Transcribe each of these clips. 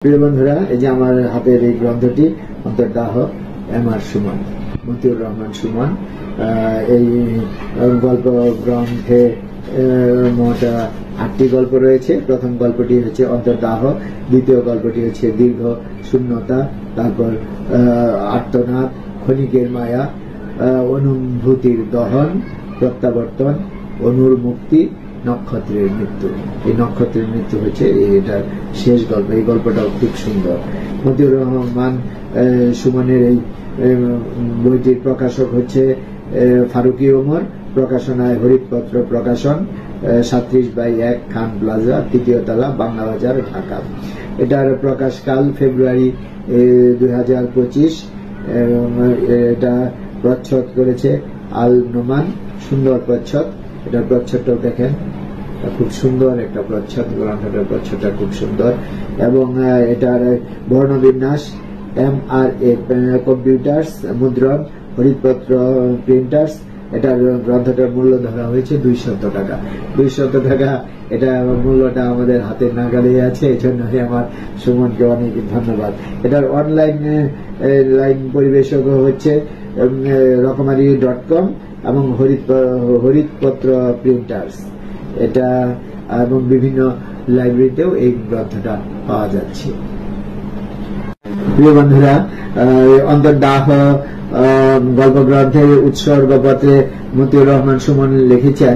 প্রিয় বন্ধুরা, এই যে আমার হাতের এই গ্রন্থটি অন্তর্দাহ এম.আর. সুমন, মতিউর রহমান সুমন। এই গল্প গ্রন্থে মোট 8টি গল্প রয়েছে। প্রথম গল্পটি হচ্ছে অন্তর্দাহ, দ্বিতীয় গল্পটি হচ্ছে দীর্ঘ শূন্যতা, তারপর আর্তনাদ, ক্ষণিকের মায়া, অনুভূতির দহন, প্রত্যাবর্তন, অনুর মুক্তি, নক্ষত্রের মৃত্যু। এই নক্ষত্রের মৃত্যু হচ্ছে এটার শেষ গল্প। এই গল্পটাও খুব সুন্দর। মতিউর রহমান সুমনের এই বইটির প্রকাশক হচ্ছে ফারুকি ওমর, প্রকাশনায় হরিৎপত্র প্রকাশন, 37/1 খান প্লাজা, 3য় তলা, বাংলা বাজার, ঢাকা। এটার প্রকাশকাল ফেব্রুয়ারি 2025। এটা প্রচ্ছদ করেছে আল নোমান। সুন্দর প্রচ্ছদ। এটার প্রচ্ছদটাও দেখেন, খুব সুন্দর একটা প্রচ্ছদ। গ্রন্থটার প্রচ্ছদটা খুব সুন্দর এবং এটার বর্ণবিন্যাস MRA কম্পিউটার্স, মুদ্রণ, হরিৎপত্র প্রিন্টার্স। এটার গ্রন্থটার মূল্য ধরা হয়েছে 200 টাকা। 200 টাকা, এটা মূল্যটা আমাদের হাতের নাগালে আছে। এই জন্য আমার সুমনকে অনেক ধন্যবাদ। এটার অনলাইন পরিবেশক হচ্ছে রকমারি.com এবং হরিৎপত্র প্রিন্টার্স। এটা এবং বিভিন্ন লাইব্রেরিতেও এই গ্রন্থটা পাওয়া যাচ্ছে। প্রিয় বন্ধুরা, অন্তর্দাহ গল্প গ্রন্থের উৎসর্গপত্রে মতিউর রহমান সুমন লিখেছেন,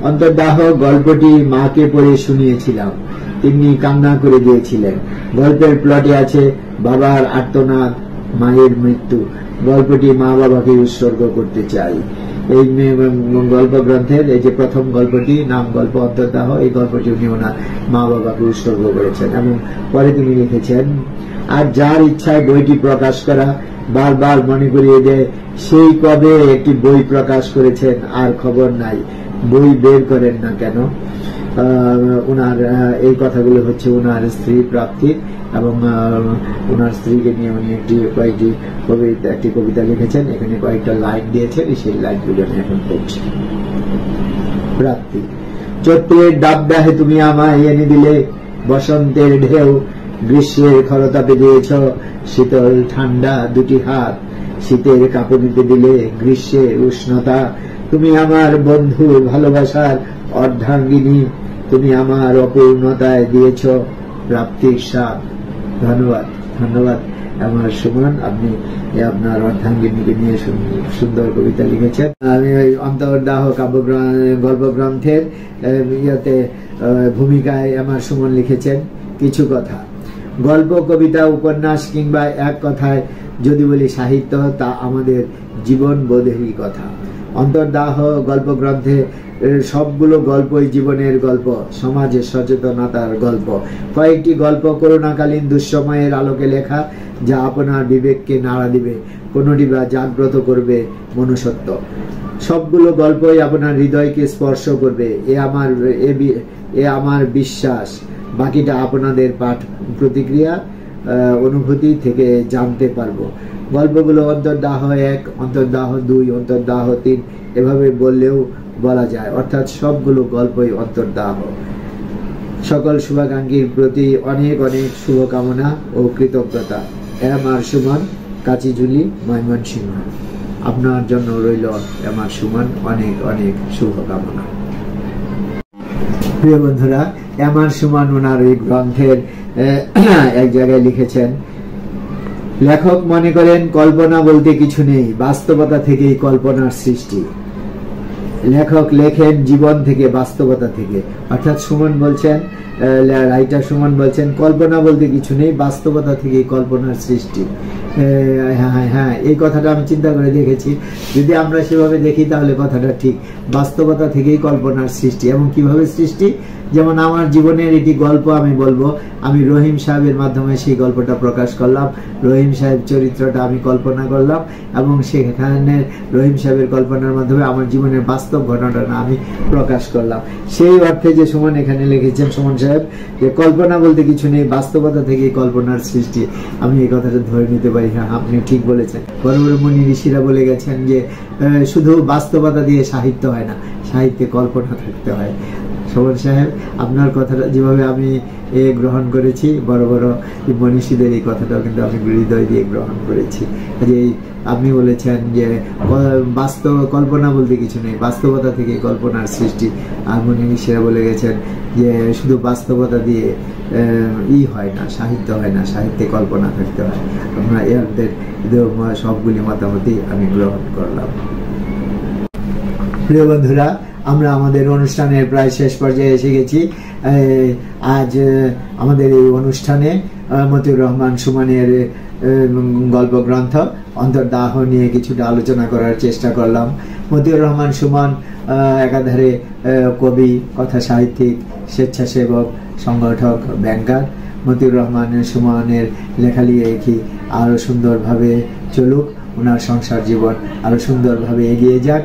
অন্তর্দাহ গল্পটি মাকে পড়ে শুনিয়েছিলাম, তিনি কান্না করে দিয়েছিলেন। গল্পের প্লটে আছে বাবার আর্তনাদ, মায়ের মৃত্যু। গল্পটি মা বাবাকে উৎসর্গ করতে চাই। এই গল্প গ্রন্থের এই যে প্রথম গল্পটি, নাম গল্প অন্তর্দাহ, এই গল্পটি উনি ওনার মা বাবাকে উৎসর্গ করেছেন এবং পরে তিনি লিখেছেন, আর যার ইচ্ছায় বইটি প্রকাশ করা বারবার মনে করিয়ে দেয় সেই কবে একটি বই প্রকাশ করেছেন, আর খবর নাই, বই বের করেন না কেন। ওনার এই কথাগুলো হচ্ছে ওনার স্ত্রী প্রাপ্তি এবং ওনার স্ত্রীকে নিয়ে উনি একটি কবিতা লিখেছেন। এখানে কয়েকটা লাইন দিয়েছেন, সেই লাইনগুলো আমি এখন পড়ছি। প্রাপ্তি। চৈত্রের দাবদাহে তুমি আমায় এনে দিলে বসন্তের ঢেউ, গ্রীষ্মের খরতাপে দিয়েছ শীতল ঠান্ডা দুটি হাত, শীতের কাঁপুনিতে দিলে গ্রীষ্মের উষ্ণতা। তুমি আমার বন্ধু ভালোবাসার অর্ধাঙ্গিনী, তুমি আমার অপূর্ণতায় দিয়েছ প্রাপ্তির স্বাদ। ধন্যবাদ, ধন্যবাদ আমার সুমন, আপনি আপনার অর্ধাঙ্গিনীকে নিয়ে সুন্দর কবিতা লিখেছেন। আমি ওই অন্তর্দাহ গল্প গ্রন্থের ভূমিকায় আমার সুমন লিখেছেন কিছু কথা। গল্প, কবিতা, উপন্যাস কিংবা এক কথায় যদি বলি সাহিত্য, তা আমাদের জীবন বোধেরই কথা। অন্তর্দাহ গল্প গ্রন্থে সবগুলো গল্পই জীবনের গল্প, সমাজের সচেতনতার গল্প। কয়েকটি গল্প করোনাকালীন দুঃসময়ের আলোকে লেখা, যা আপনার বিবেককে নাড়া দিবে, কোনটি বা জাগ্রত করবে মনুষ্যত্ব। সবগুলো গল্পই আপনার হৃদয়কে স্পর্শ করবে, এ আমার বিশ্বাস। বাকিটা আপনাদের পাঠ প্রতিক্রিয়া অনুভূতি থেকে জানতে পারবো। গল্পগুলো অন্তর্দাহ 1, অন্তর্দাহ 2, অন্তর্দাহ 3 এভাবে বললেও বলা যায়, অর্থাৎ সবগুলো গল্পই অন্তর্দাহ। সকল শুভাকাঙ্ক্ষীর প্রতি অনেক অনেক শুভকামনা ও কৃতজ্ঞতা। এম.আর. সুমন, কাচিঝুলি, ময়মনসিংহ। আপনার জন্য রইল এম.আর. সুমন অনেক অনেক শুভকামনা। প্রিয় বন্ধুরা, এম.আর. সুমন ওনার এই গ্রন্থের এক জায়গায় লিখেছেন, লেখক মনে করেন কল্পনা বলতে কিছু নেই, বাস্তবতা থেকেই কল্পনার সৃষ্টি। লেখক লেখেন জীবন থেকে, বাস্তবতা থেকে। অর্থাৎ সুমন বলছেন, রাইটার সুমন বলছেন, কল্পনা বলতে কিছু নেই, বাস্তবতা থেকেই কল্পনার সৃষ্টি। হ্যাঁ, এই কথাটা আমি চিন্তা করে দেখেছি। যদি আমরা সেভাবে দেখি তাহলে কথাটা ঠিক। বাস্তবতা থেকেই কল্পনার সৃষ্টি। এবং কিভাবে সৃষ্টি? যেমন আমার জীবনের একটি গল্প আমি বলবো, আমি রহিম সাহেবের মাধ্যমে সেই গল্পটা প্রকাশ করলাম। রহিম সাহেব চরিত্রটা আমি কল্পনা করলাম এবং সেখানে রহিম সাহেবের কল্পনার মাধ্যমে আমার জীবনের বাস্তব ঘটনাটা আমি প্রকাশ করলাম। সেই অর্থে যে সুমন এখানে লিখেছেন, সুমন সাহেব, যে কল্পনা বলতে কিছু নেই, বাস্তবতা থেকেই কল্পনার সৃষ্টি। আমি এই কথাটা ধরে নিতে পারি। হ্যাঁ, আপনি ঠিক বলেছেন। বড় বড় মুনি ঋষিরা বলে গেছেন যে শুধু বাস্তবতা দিয়ে সাহিত্য হয় না, সাহিত্যে কল্পনা থাকতে হয়। শোভন সাহেব, আপনার কথাটা যেভাবে আমি গ্রহণ করেছি, বড় বড় মনীষীদের এই কথাটাও কিন্তু আমি হৃদয় দিয়ে গ্রহণ করেছি। যে আপনি বলেছেন যে বাস্তব কল্পনা বলতে কিছু নেই, বাস্তবতা থেকে কল্পনার সৃষ্টি। আর মনীষীরা বলে গেছেন যে শুধু বাস্তবতা দিয়ে হয় না, সাহিত্য হয় না, সাহিত্যে কল্পনা থাকতে হয়। আপনার এদের সবগুলি মতামতই আমি গ্রহণ করলাম। প্রিয় বন্ধুরা, আমরা আমাদের অনুষ্ঠানের প্রায় শেষ পর্যায়ে এসে গেছি। আজ আমাদের এই অনুষ্ঠানে মতিউর রহমান সুমনের গল্প গ্রন্থ অন্তর্দাহ নিয়ে কিছুটা আলোচনা করার চেষ্টা করলাম। মতিউর রহমান সুমন একাধারে কবি, কথা সাহিত্যিক, স্বেচ্ছাসেবক, সংগঠক, ব্যাংকার। মতিউর রহমান সুমনের লেখালেখি আরও সুন্দরভাবে চলুক, ওনার সংসার জীবন আরো সুন্দরভাবে এগিয়ে যাক,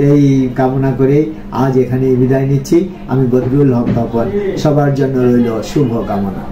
এই কামনা করে আজ এখানে বিদায় নিচ্ছি। আমি বদরুল হক তপন, সবার জন্য রইল শুভ কামনা।